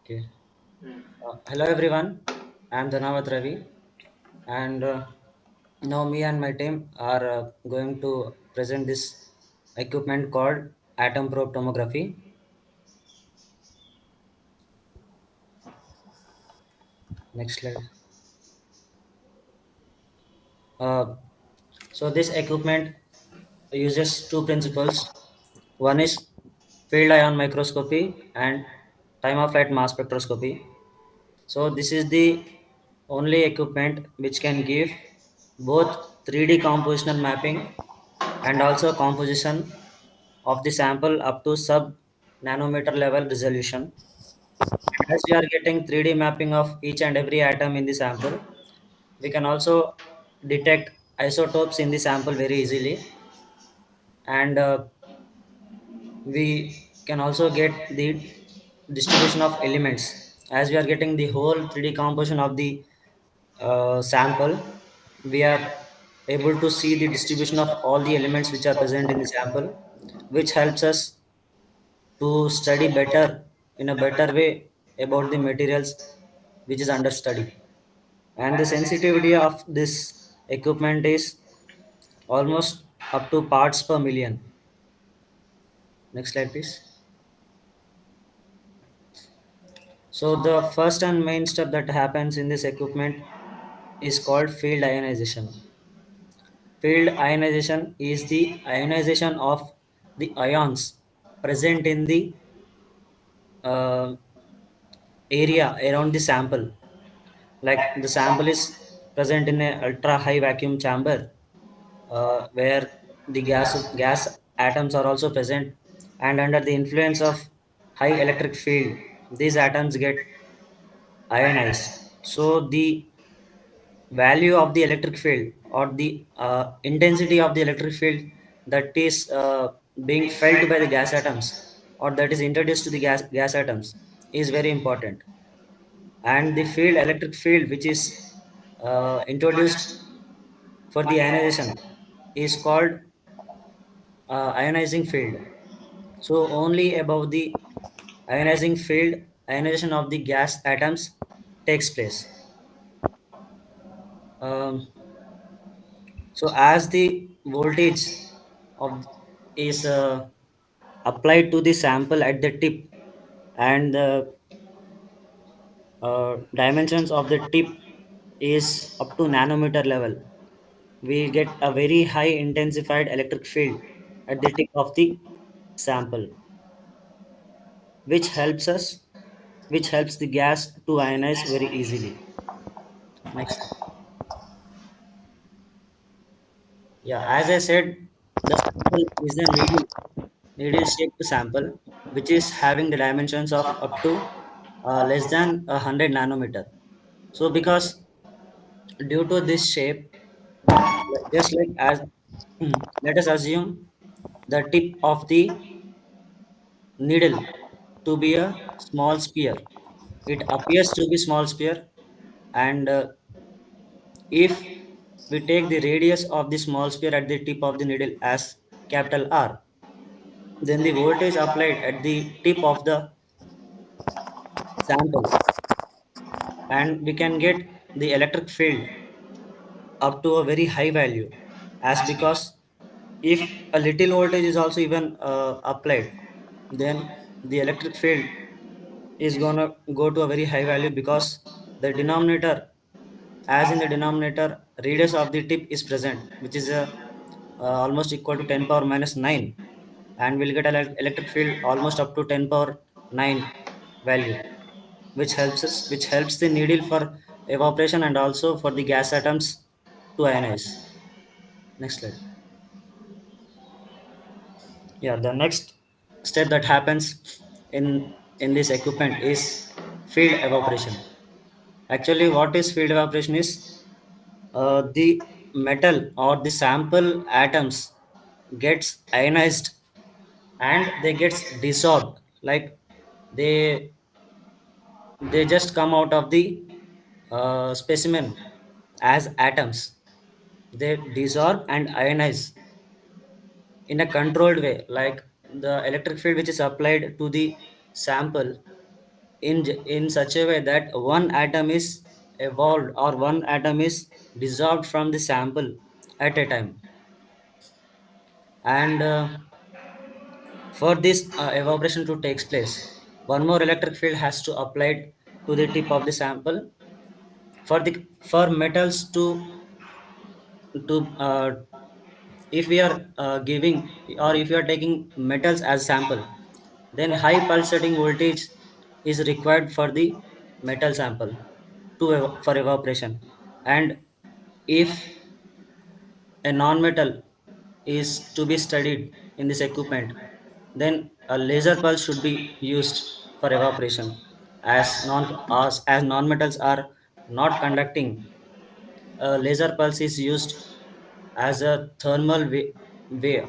Okay. Hello everyone. I'm Dhanawat Ravi, and now me and my team are going to present this equipment called atom probe tomography. Next slide. Uh, so this equipment uses two principles. One is field ion microscopy and time of flight mass spectroscopy. So this is the only equipment which can give both 3D compositional mapping and also composition of the sample up to sub nanometer level resolution. And as we are getting 3D mapping of each and every atom in the sample, we can also detect isotopes in the sample very easily. And we can also get the distribution of elements. As we are getting the whole 3D composition of the sample, we are able to see the distribution of all the elements which are present in the sample, which helps us to study better in a better way about the materials which is under study. And the sensitivity of this equipment is almost up to parts per million. Next slide, please. So the first and main step that happens in this equipment is called field ionization. Field ionization is the ionization of the ions present in the uh, area around the sample. Like the sample is present in a ultra high vacuum chamber where the gas atoms are also present, and under the influence of high electric field, these atoms get ionized. So the value of the electric field or the intensity of the electric field that is being felt by the gas atoms or that is introduced to the gas atoms is very important. And the field electric field which is introduced for the ionization is called ionizing field. So only above the ionizing field, ionization of the gas atoms takes place. Um, so as the voltage of is applied to the sample at the tip, and the dimensions of the tip is up to nanometer level, we get a very high intensified electric field at the tip of the sample, which helps us which helps the gas to ionize very easily. Next. Yeah, as I said, the sample is a needle shaped sample which is having the dimensions of up to less than 100 nanometer. So because due to this shape, just like as let us assume the tip of the needle to be a small sphere. It appears to be small sphere, and if we take the radius of the small sphere at the tip of the needle as capital R, then the voltage applied at the tip of the sample, and we can get the electric field up to a very high value, as because if a little voltage is also even applied, then the electric field is gonna go to a very high value, because the denominator, as in the denominator, radius of the tip is present, which is almost equal to 10 power minus 9, and we'll get an electric field almost up to 10 power 9 value, which helps the needle for evaporation and also for the gas atoms to ionize. Next slide. Yeah, the next step that happens in this equipment is field evaporation. Actually, what is field evaporation is the metal or the sample atoms gets ionized and they gets dissolved, like they they just come out of the specimen as atoms. They dissolve and ionize in a controlled way, like the electric field which is applied to the sample in such a way that one atom is evolved or one atom is dissolved from the sample at a time. And for this evaporation to takes place, one more electric field has to applied to the tip of the sample for metals to if we are giving or if you are taking metals as sample, then high pulsating voltage is required for the metal sample for evaporation. And if a non-metal is to be studied in this equipment, then a laser pulse should be used for evaporation. As non-metals are not conducting, a laser pulse is used as a way.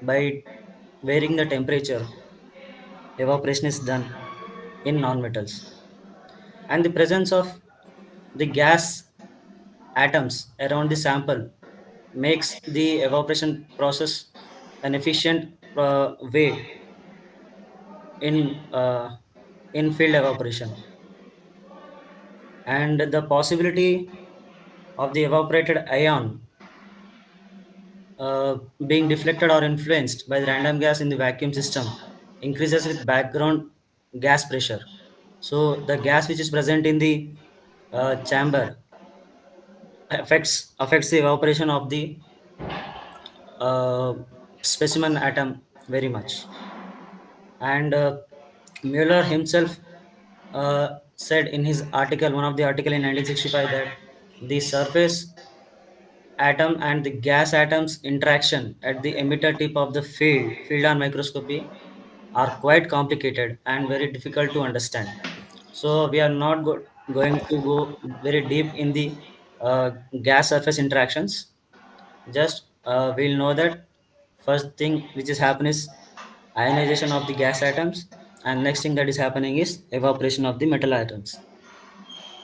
By varying the temperature, evaporation is done in non-metals. And the presence of the gas atoms around the sample makes the evaporation process an efficient way in uh, in field evaporation. And the possibility of the evaporated ion being deflected or influenced by the random gas in the vacuum system increases with background gas pressure. So the gas which is present in the chamber affects the evaporation of the uh, specimen atom very much. And Mueller himself said in his article, one of the article in 1965, that the surface atom and the gas atoms interaction at the emitter tip of the field on microscopy are quite complicated and very difficult to understand. So we are not going to go very deep in the gas surface interactions. Just we'll know that first thing which is happening is ionization of the gas atoms, and next thing that is happening is evaporation of the metal atoms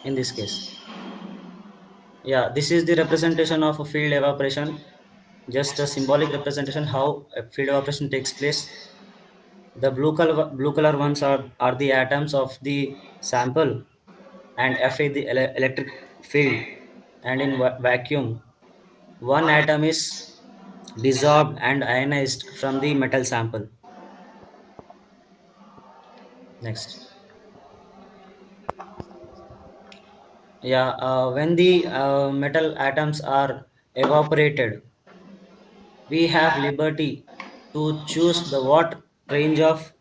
in this case. Yeah, this is the representation of a field evaporation, just a symbolic representation how a field evaporation takes place. The blue color ones are the atoms of the sample, and F is the electric field. And in vacuum, one atom is dissolved and ionized from the metal sample. Next. Yeah, when the metal atoms are evaporated, we have liberty to choose the what range of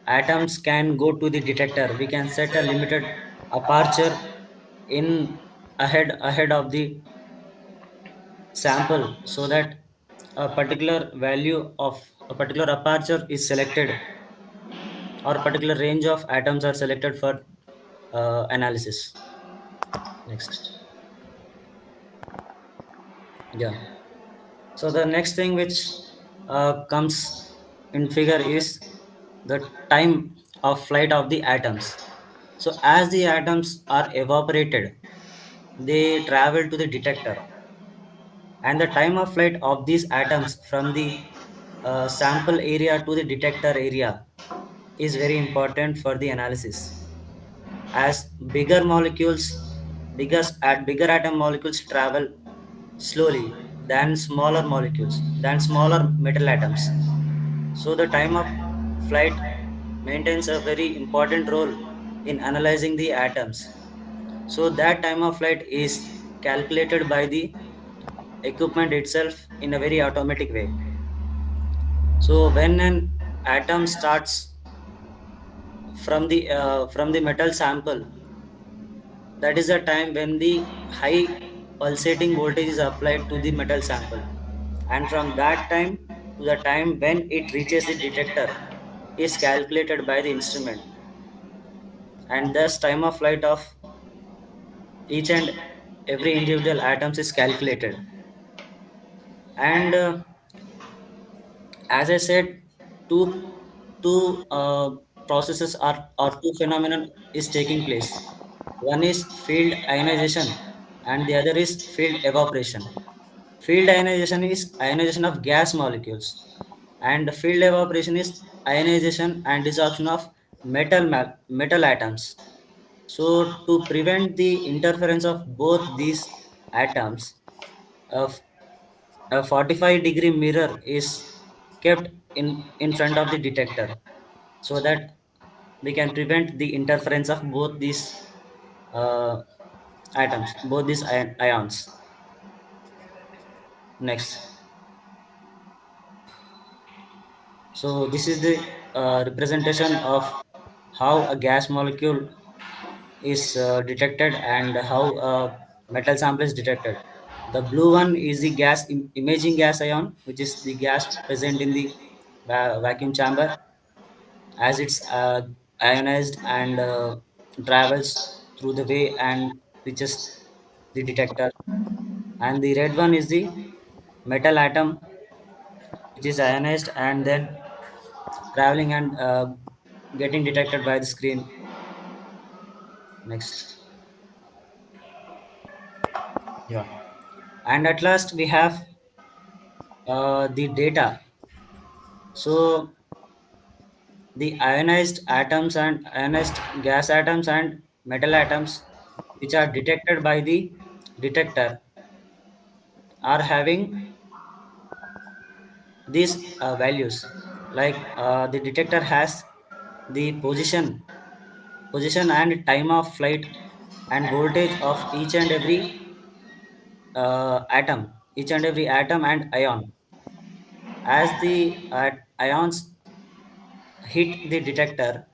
atoms can go to the detector. We can set a limited aperture in ahead of the sample, so that a particular value of a particular aperture is selected, or a particular range of atoms are selected for analysis. Next. Yeah. So the next thing which comes in figure is the time of flight of the atoms. So as the atoms are evaporated, they travel to the detector, and the time of flight of these atoms from the sample area to the detector area is very important for the analysis. As bigger molecules, bigger atom molecules travel slowly than smaller metal atoms. So the time of flight maintains a very important role in analyzing the atoms. So that time of flight is calculated by the equipment itself in a very automatic way. So when an atom starts from the metal sample, that is the time when the high pulsating voltage is applied to the metal sample, and from that time to the time when it reaches the detector is calculated by the instrument, and thus time of flight of each and every individual atoms is calculated. And as I said, two two processes are or two phenomenon is taking place. One is field ionization and the other is field evaporation. Field ionization is ionization of gas molecules, and field evaporation is ionization and desorption of metal atoms. So to prevent the interference of both these atoms, a, f- a 45-degree mirror is kept in front of the detector so that we can prevent the interference of both these uh, atoms, both these ions. Next. So this is the representation of how a gas molecule is detected and how a metal sample is detected. The blue one is the imaging gas ion, which is the gas present in the vacuum chamber as it's ionized and travels through the way and reaches the detector. And the red one is the metal atom, which is ionized and then traveling and getting detected by the screen. Next. Yeah. And at last we have the data. So the ionized gas atoms and metal atoms which are detected by the detector are having these values. Like the detector has the position and time of flight and voltage of each and every atom and ion. As the ions hit the detector,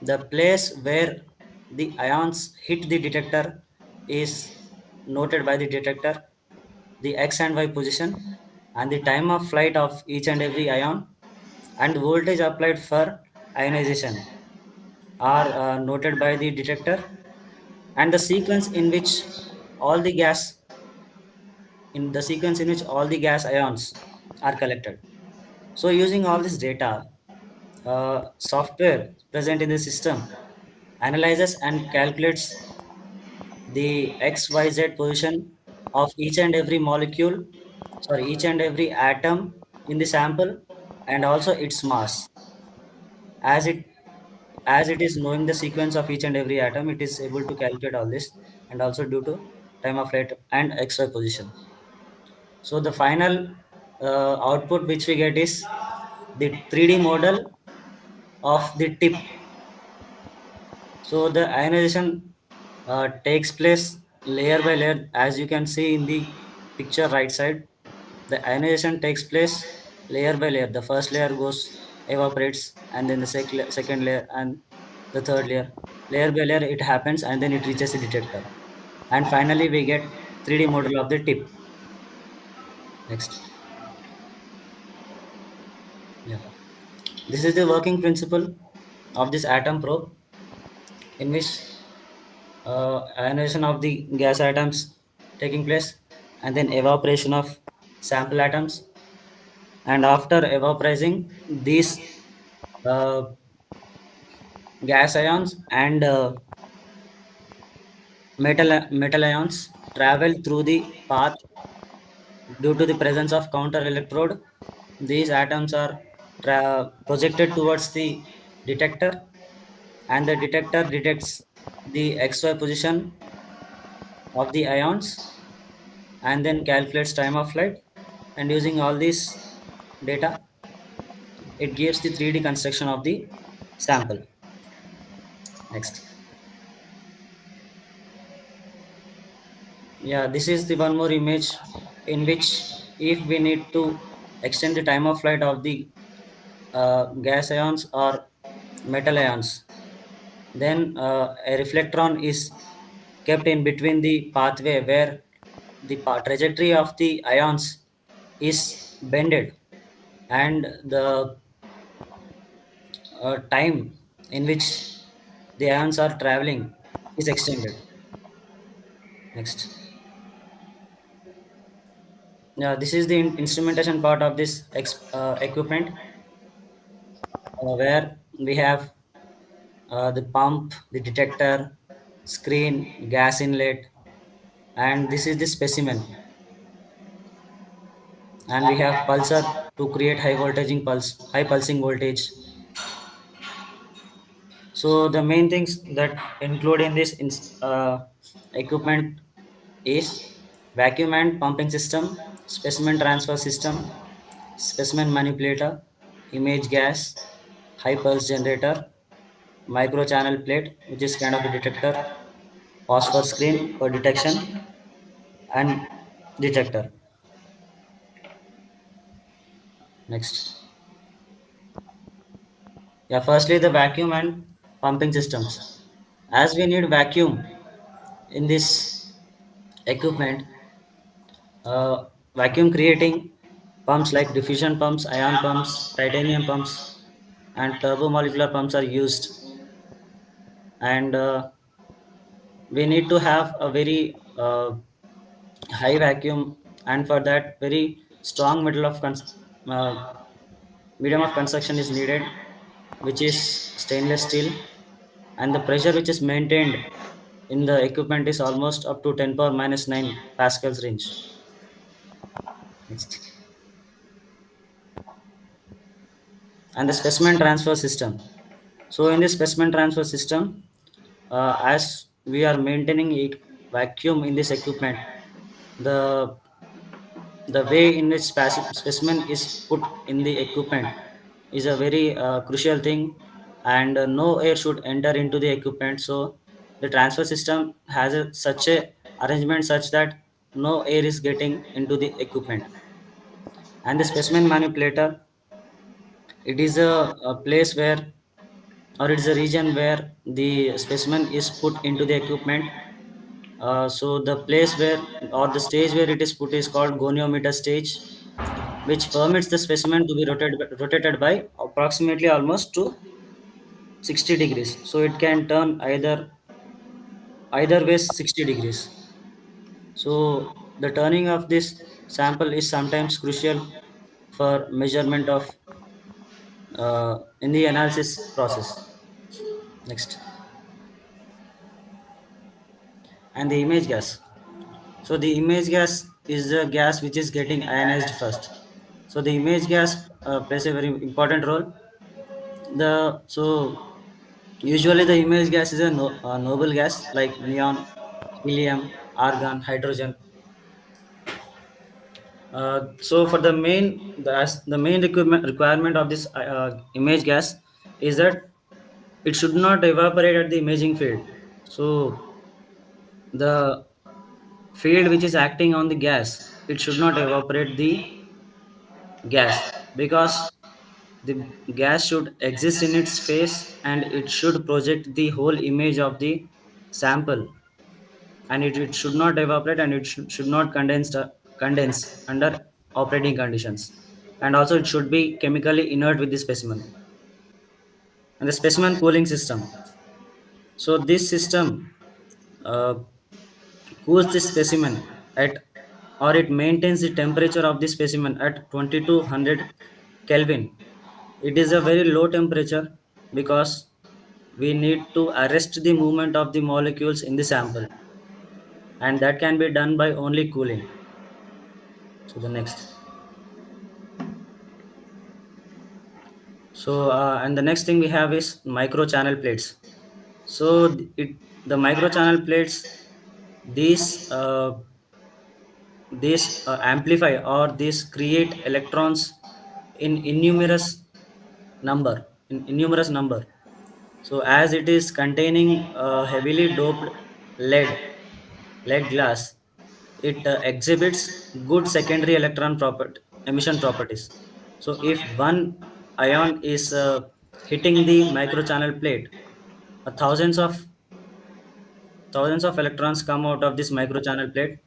the place where the ions hit the detector is noted by the detector, the x and y position, and the time of flight of each and every ion, and voltage applied for ionization are noted by the detector, and the sequence in which all the gas all the gas ions are collected. So using all this data, software present in the system analyzes and calculates the XYZ position of each and every atom in the sample, and also its mass. As it is knowing the sequence of each and every atom, it is able to calculate all this, and also due to time of flight and XY position. So the final output which we get is the 3D model of the tip. So the ionization takes place layer by layer, as you can see in the picture right side. The ionization takes place layer by layer. The first layer goes evaporates, and then the second layer and the third layer. Layer by layer it happens, and then it reaches the detector. And finally we get 3D model of the tip. Next. Yeah. This is the working principle of this atom probe, in which ionization of the gas atoms taking place, and then evaporation of sample atoms, and after evaporizing these uh, gas ions and metal ions travel through the path due to the presence of counter electrode. These atoms are projected towards the detector, and the detector detects the xy position of the ions and then calculates time of flight, and using all this data it gives the 3D construction of the sample. Next. Yeah, this is the one more image in which if we need to extend the time of flight of the gas ions or metal ions, then a reflectron is kept in between the pathway where the trajectory of the ions is bended, and the time in which the ions are traveling is extended. Next. Yeah, this is the instrumentation part of this equipment, where we have the pump, the detector, screen, gas inlet, and this is the specimen. And we have pulsar to create high pulsing voltage. So the main things that include in this equipment is vacuum and pumping system, specimen transfer system, specimen manipulator, image gas, high pulse generator, micro channel plate, which is kind of a detector, phosphor screen for detection, and detector. Next. Yeah, firstly, the vacuum and pumping systems. As we need vacuum in this equipment, uh, vacuum creating pumps like diffusion pumps, ion pumps, titanium pumps, and turbomolecular pumps are used. And we need to have a very high vacuum, and for that, very strong uh, medium of construction is needed, which is stainless steel, and the pressure which is maintained in the equipment is almost up to 10 power minus 9 pascals range. Next. And the specimen transfer system. So in this specimen transfer system, as we are maintaining it vacuum in this equipment, the the way in which specimen is put in the equipment is a very crucial thing, and no air should enter into the equipment. So the transfer system has such a arrangement such that no air is getting into the equipment. And the specimen manipulator, it is a place where, or it is a region where the specimen is put into the equipment. So the place where, or the stage where it is put is called goniometer stage, which permits the specimen to be rotated by approximately almost to 60 degrees. So it can turn either way 60 degrees. So the turning of this sample is sometimes crucial for measurement of in the analysis process. Next. And the image gas. So the image gas is the gas which is getting ionized first. So the image gas plays a very important role. The so usually the image gas is a noble gas like neon, helium, argon, hydrogen. So for the main requirement of this image gas is that it should not evaporate at the imaging field. So the field which is acting on the gas, it should not evaporate the gas, because the gas should exist in its phase and it should project the whole image of the sample, and it should not evaporate, and it should not condense under operating conditions, and also it should be chemically inert with the specimen. And the specimen cooling system, so this system uh, cools the specimen at, or it maintains the temperature of the specimen at 2200 Kelvin. It is a very low temperature because we need to arrest the movement of the molecules in the sample, and that can be done by only cooling. So the next. So and the next thing we have is micro channel plates. So the micro channel plates, these amplify, or these create electrons in innumerous number. So as it is containing heavily doped lead lead glass, it exhibits good secondary electron emission properties. So if one ion is hitting the microchannel plate, thousands of electrons come out of this microchannel plate,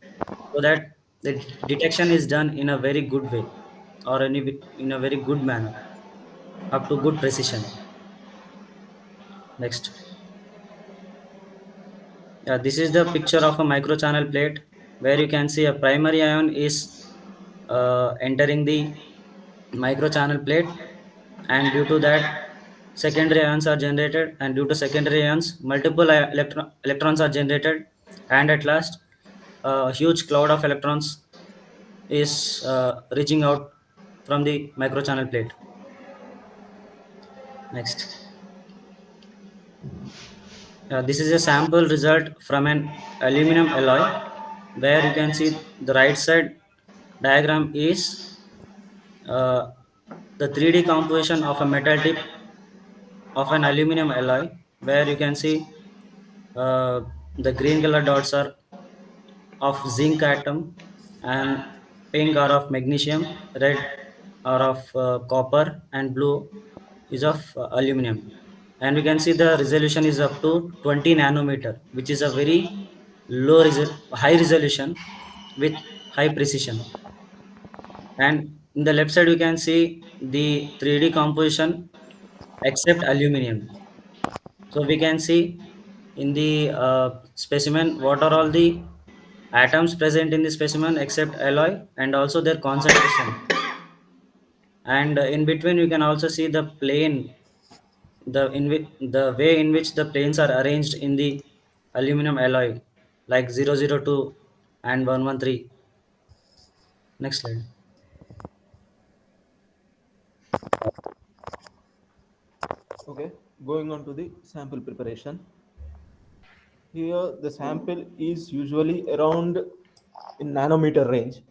so that the detection is done in a very good way, or in a very good manner, up to good precision. Next. This is the picture of a microchannel plate, where you can see a primary ion is entering the microchannel plate, and due to that secondary ions are generated, and due to secondary ions multiple electrons are generated, and at last a huge cloud of electrons is reaching out from the microchannel plate. Next. This is a sample result from an aluminum alloy, where you can see the right side diagram is uh, the 3D composition of a metal tip of an aluminum alloy, where you can see uh, the green color dots are of zinc atom, and pink are of magnesium, red are of copper, and blue is of aluminum. And we can see the resolution is up to 20 nanometer, which is a very high resolution with high precision. And in the left side, you can see the 3D composition except aluminum. So we can see in the specimen what are all the atoms present in the specimen except alloy, and also their concentration. And in between, you can also see the plane, the way in which the planes are arranged in the aluminum alloy, like 002 and 113. Next slide. Okay, going on to the sample preparation. Here, the sample is usually around in nanometer range.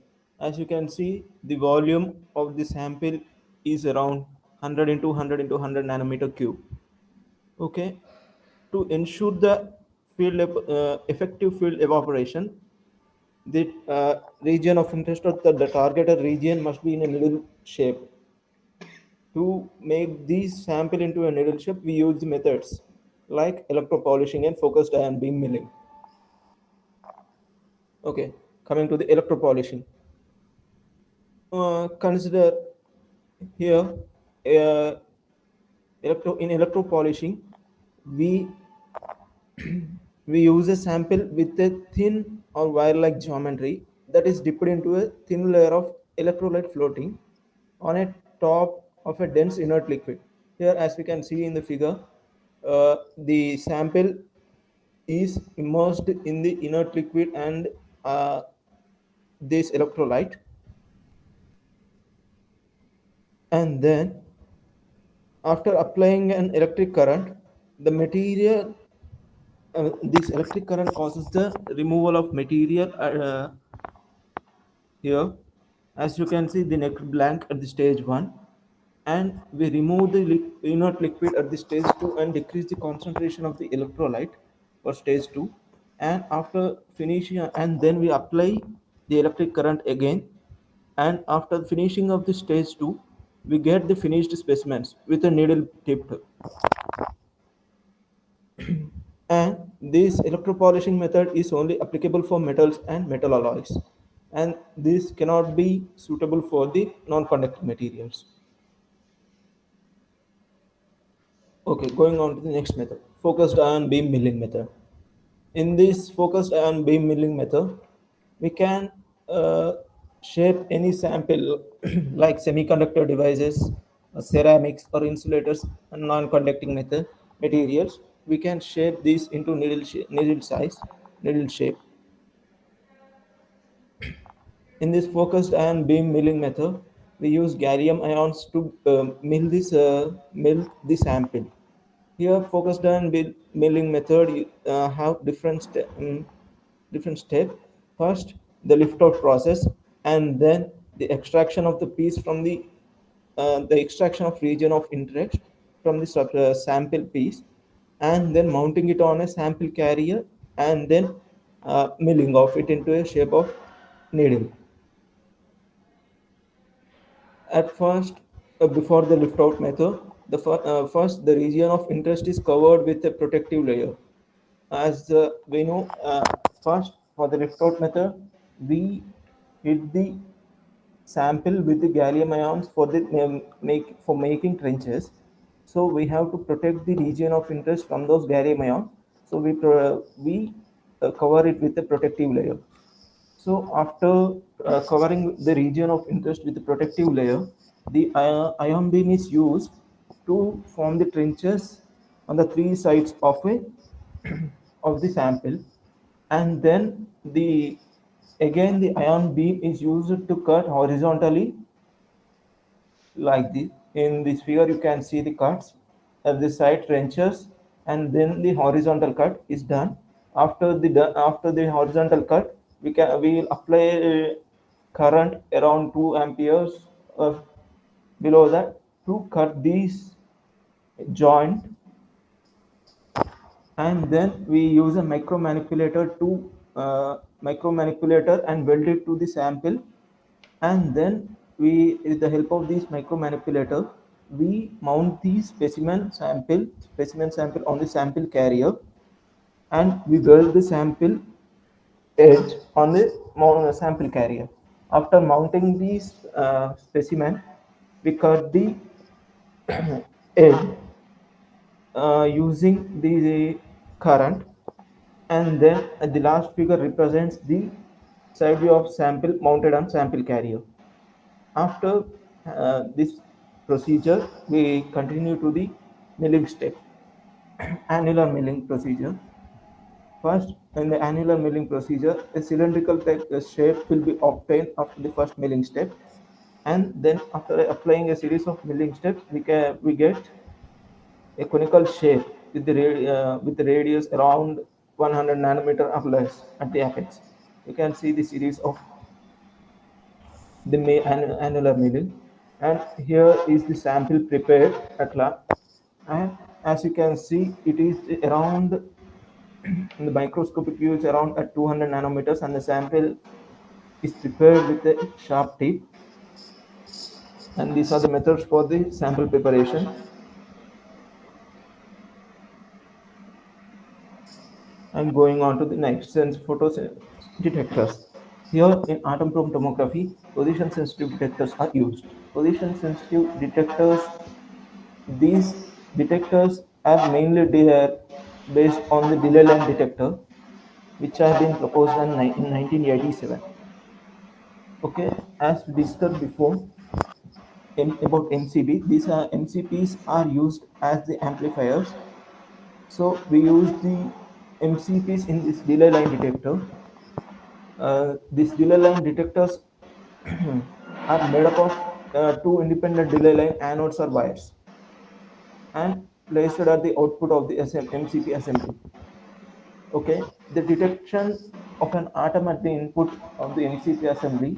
As you can see, the volume of the sample is around 100 into 100 into 100 nanometer cube. Okay, to ensure the effective field evaporation, the region of interest or the targeted region must be in a needle shape. To make these sample into a needle shape, we use the methods like electropolishing and focused ion beam milling. Okay, coming to the electropolishing. Consider here uh, in electropolishing, we we use a sample with a thin or wire-like geometry that is dipped into a thin layer of electrolyte floating on a top of a dense inert liquid. Here, as we can see in the figure, the sample is immersed in the inert liquid and this electrolyte, and then after applying an electric current, the material this electric current causes the removal of material here. As you can see, the neck blank at the stage 1, and we remove the inert liquid at the stage 2 and decrease the concentration of the electrolyte for stage 2. And after finishing, and then we apply the electric current again, and after finishing of the stage 2, we get the finished specimens with a needle tipped. And this electropolishing method is only applicable for metals and metal alloys, and this cannot be suitable for the non-conducting materials. Okay, going on to the next method, focused ion beam milling method. In this focused ion beam milling method, we can shape any sample like semiconductor devices, ceramics or insulators and non-conducting materials. We can shape these into needle size, needle shape. In this focused ion beam milling method, we use gallium ions to mill the sample. Here, focused ion milling method have different step. First, the lift out process, and then the extraction of the piece from the extraction of region of interest from the sample piece, and then mounting it on a sample carrier, and then milling of it into a shape of needle. At first, before the lift out method, first the region of interest is covered with a protective layer. As we know, first for the lift out method, we hit the sample with the gallium ions for the for making trenches. So we have to protect the region of interest from those gallium ions. So we cover it with a protective layer. So after covering the region of interest with the protective layer, the ion beam is used to form the trenches on the three sides of a of the sample, and then the ion beam is used to cut horizontally like this. In this figure, you can see the cuts at the side trenches and then the horizontal cut is done. After the horizontal cut, we will apply current around 2 amperes below that to cut these joint, and then we use a micro manipulator and weld it to the sample, and then we, with the help of this micro manipulator, we mount the specimen sample on the sample carrier, and we weld the sample edge on the sample carrier. After mounting this specimen, we cut the edge using the current, and then the last figure represents the side view of sample mounted on sample carrier. After this procedure, we continue to the milling step, annular milling procedure. First, in the annular milling procedure, a cylindrical shape will be obtained after the first milling step, and then after applying a series of milling steps, we get a conical shape with with the radius around 100 nanometer or less at the apex. You can see the series of the annular milling, and here is the sample prepared at lab. And as you can see, it is around in the microscopic view is around at 200 nanometers, and the sample is prepared with a sharp tip. And these are the methods for the sample preparation. I'm going on to the next sense photo detectors. Here in atom probe tomography, position sensitive detectors are used. Position sensitive detectors, these detectors are mainly based on the delay line detector, which have been proposed in 1987. Okay, as we discussed before about MCB, these are MCPs are used as the amplifiers. So we use the MCPs in this delay line detector. These delay line detectors are made up of two independent delay line anodes or wires, and placed at the output of the MCP assembly. Okay, the detection of an atom at the input of the MCP assembly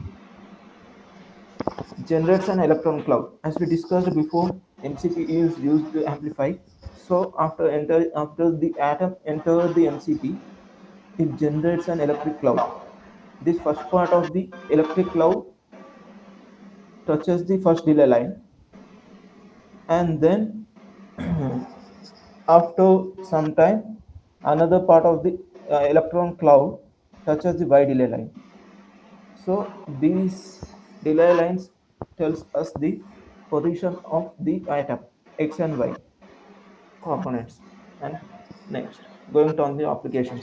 generates an electron cloud. As we discussed before, MCP is used to amplify. So after the atom enters the MCP, it generates an electric cloud. This first part of the electric cloud touches the first delay line, and then after some time, another part of the electron cloud touches the Y delay line. So these delay lines tells us the position of the atom X and Y components. And next, going to on the applications.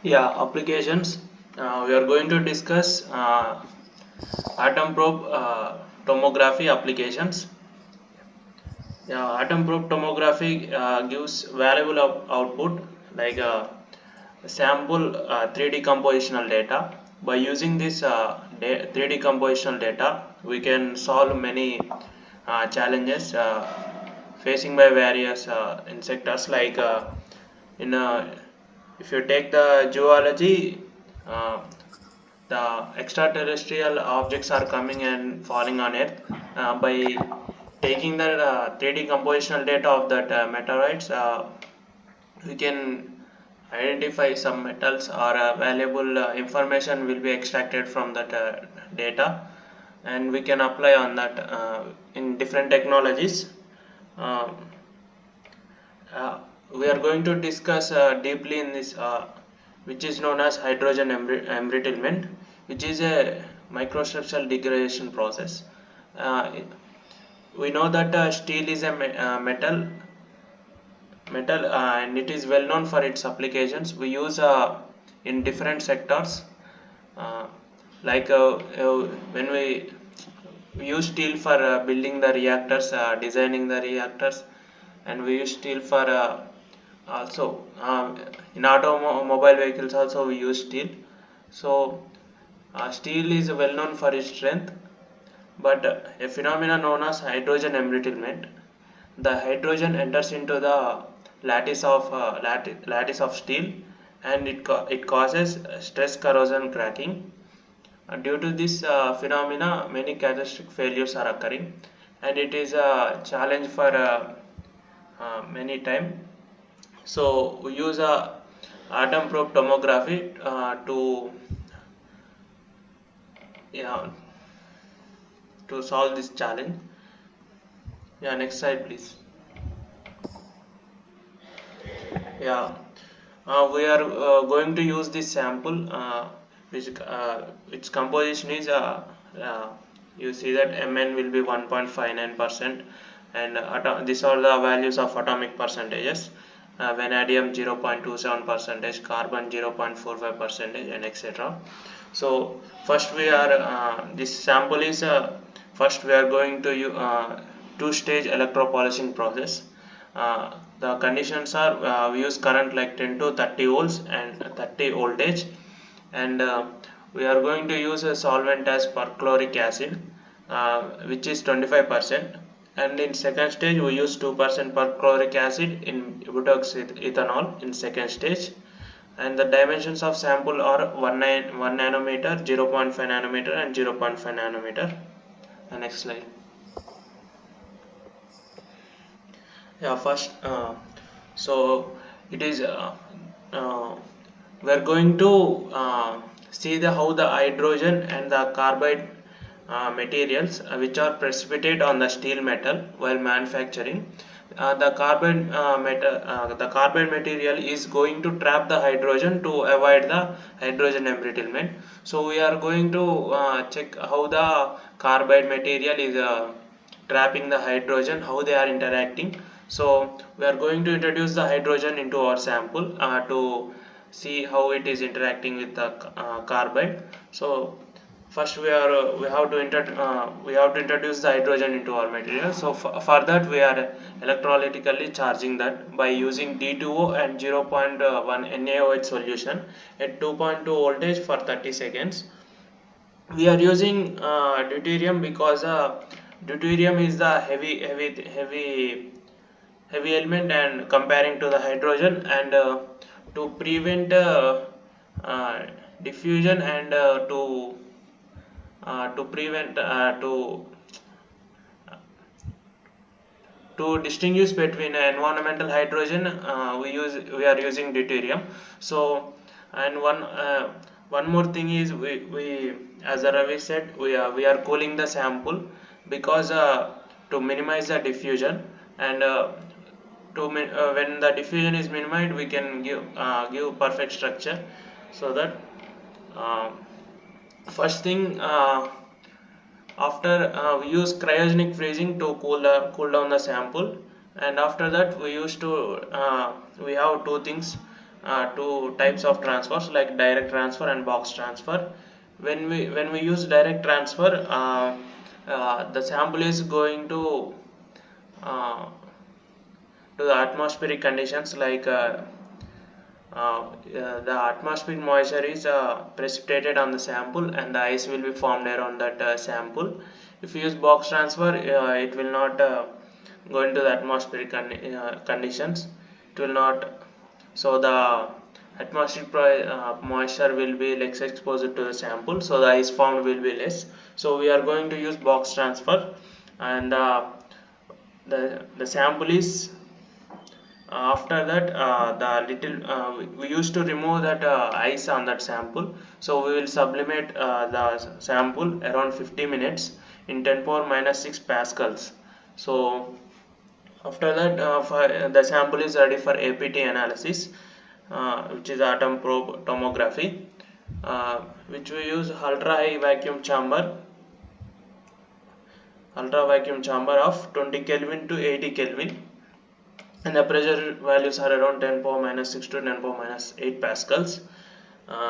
Yeah, applications. We are going to discuss atom probe tomography applications. Yeah, atom probe tomography gives valuable output like sample 3D compositional data. By using this 3D compositional data, we can solve many challenges facing by various insects like in if you take the zoology, uh, the extraterrestrial objects are coming and falling on Earth. By taking the 3D compositional data of that meteorites, we can identify some metals or valuable information will be extracted from that data, and we can apply on that in different technologies. Um, uh, we are going to discuss deeply in this, which is known as hydrogen embrittlement, which is a microstructural degradation process. Uh, we know that steel is a metal and it is well known for its applications. We use in different sectors, uh, like when we use steel for building the reactors, designing the reactors, and we use steel for also in automobile vehicles also we use steel. So steel is well known for its strength, but a phenomenon known as hydrogen embrittlement. the hydrogen enters into the lattice of steel, and it causes stress corrosion cracking. Due to this phenomena, many catastrophic failures are occurring, and it is a challenge for many time. So we use a atom probe tomography to, yeah, to solve this challenge. Yeah, next slide, please. Yeah, we are going to use this sample, which its composition is uh, you see that Mn will be 1.59%, and these are the values of atomic percentages. Vanadium 0.27 percentage, carbon 0.45 percentage, and etc. So first we are this sample is first we are going to two-stage electropolishing process. The conditions are we use current like 10 to 30 volts and 30 voltage, and we are going to use a solvent as perchloric acid, which is 25%, and in second stage we use 2% perchloric acid in butoxy ethanol in second stage, and the dimensions of sample are 1 nanometer, 0.5 nanometer, and 0.5 nanometer. Next slide. Yeah, first so it is uh, we are going to see the how the hydrogen and the carbide materials which are precipitate on the steel metal while manufacturing. The carbide material is going to trap the hydrogen to avoid the hydrogen embrittlement. So we are going to check how the carbide material is trapping the hydrogen, how they are interacting. So we are going to introduce the hydrogen into our sample to see how it is interacting with the carbide. So first we have to introduce the hydrogen into our material. So for that we are electrolytically charging that by using D2O and 0.1 NaOH solution at 2.2 voltage for 30 seconds. We are using deuterium because deuterium is the heavy element and comparing to the hydrogen, and to prevent diffusion, and to prevent to distinguish between environmental hydrogen, we are using deuterium. So and one more thing is we as Ravi said, we are cooling the sample because to minimize the diffusion, and when the diffusion is minimized we can give perfect structure. So that uh, first thing, after we use cryogenic freezing to cool down the sample, and after that we used to we have two types of transfers like direct transfer and box transfer. When we use direct transfer, the sample is going uh, to the atmospheric conditions like the atmospheric moisture is precipitated on the sample, and the ice will be formed around that sample. If you use box transfer, it will not go into the atmospheric conditions. It will not. So the atmospheric moisture will be less exposed to the sample, so the ice formed will be less. So we are going to use box transfer, and the sample is after that the little we used to remove that ice on that sample. So we will sublimate the sample around 50 minutes in 10 power minus 6 pascals. So after that the sample is ready for APT analysis, which is atom probe tomography, which we use ultra vacuum chamber of 20 Kelvin to 80 Kelvin, and the pressure values are around 10 power minus 6 to 10 power minus 8 pascals.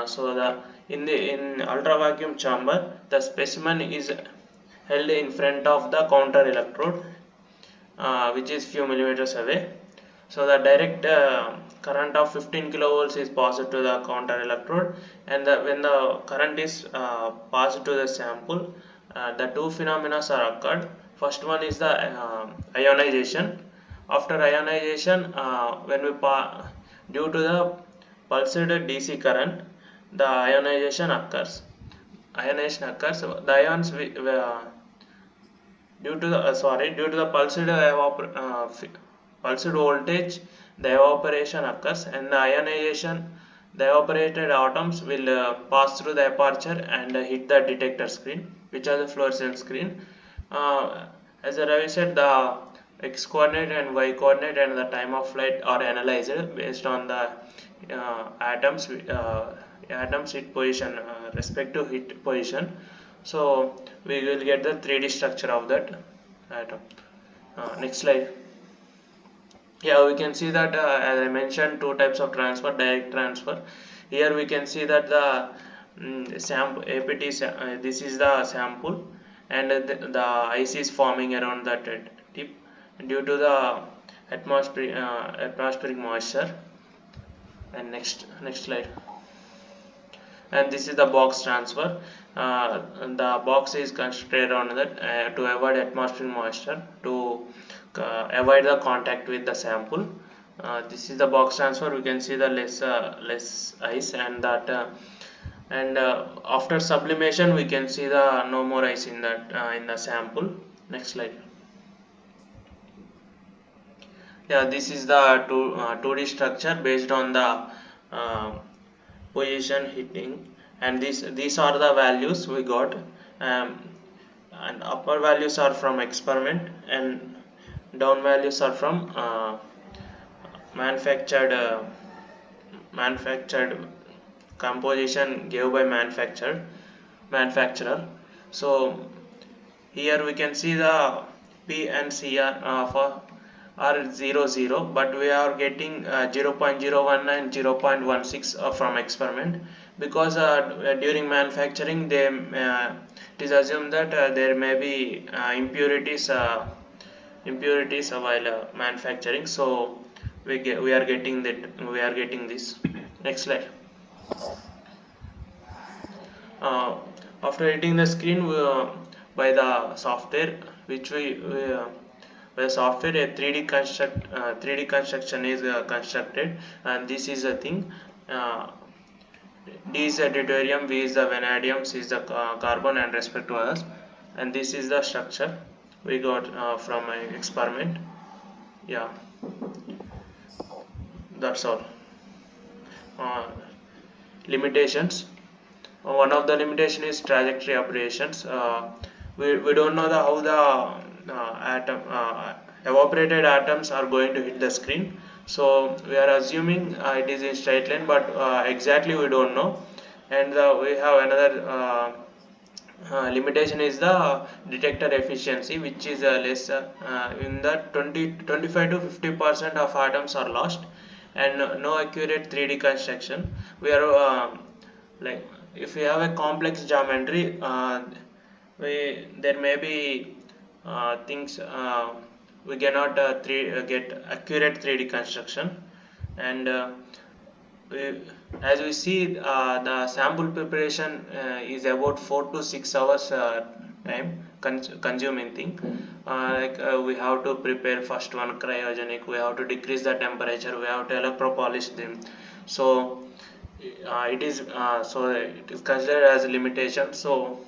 So the in ultra vacuum chamber, the specimen is held in front of the counter electrode, which is few millimeters away. So the direct current of 15 kilovolts is passed to the counter electrode, and when the current is passed to the sample, the two phenomena are occurred. First one is the ionization. After ionization, due to the pulsed DC current, the ionization occurs. Ionization occurs. The ions due to the pulsed voltage, the evaporation occurs, and the ionization, the evaporated atoms will pass through the aperture and hit the detector screen, which are the fluorescent screen. As Ravi said, the x coordinate and y coordinate and the time of flight are analyzed based on the atoms hit position, respective hit position. So we will get the 3D structure of that atom. Next slide. Yeah, we can see that as I mentioned, two types of transfer: direct transfer. Here we can see that the sample APT, this is the sample, and the ice is forming around that tip due to the atmospheric moisture. And next slide. And this is the box transfer. The box is constructed on that to avoid atmospheric moisture, to avoid the contact with the sample. This is the box transfer. We can see the less ice, and that and after sublimation we can see the no more ice in that in the sample. Next slide. Yeah, this is the 2D structure based on the uh, position hitting, and these are the values we got, and upper values are from experiment, and down values are from manufactured manufactured composition gave by manufacturer. So here we can see the P and C are 0, but we are getting 0.01 and 0.16 from experiment, because during manufacturing it is assumed that there may be impurities while manufacturing. So we are getting this. Next slide. uh, After hitting the screen, by the software, we by the software, a 3D construction is constructed, and this is a thing. uh, D is the deuterium, V is the vanadium, C is the carbon, and respect to others. And this is the structure we got from my experiment. Yeah, that's all. uh, Limitations. One of the limitation is trajectory operations. We don't know how the evaporated atoms are going to hit the screen. So we are assuming it is in straight line, but exactly we don't know. And we have another limitation is the detector efficiency, which is less, in the 25 to 50% of atoms are lost, and no accurate 3D construction. We are like, if we have a complex geometry, there may be things we cannot get accurate 3D construction. And we, as we see, the sample preparation is about 4 to 6 hours time consuming thing. We have to prepare first one cryogenic, we have to decrease the temperature, we have to electropolish them. So it is considered as a limitation. So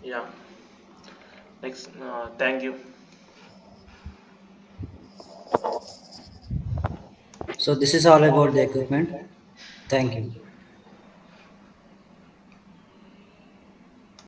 yeah. Next. Thank you. So this is all about the equipment. Thank you.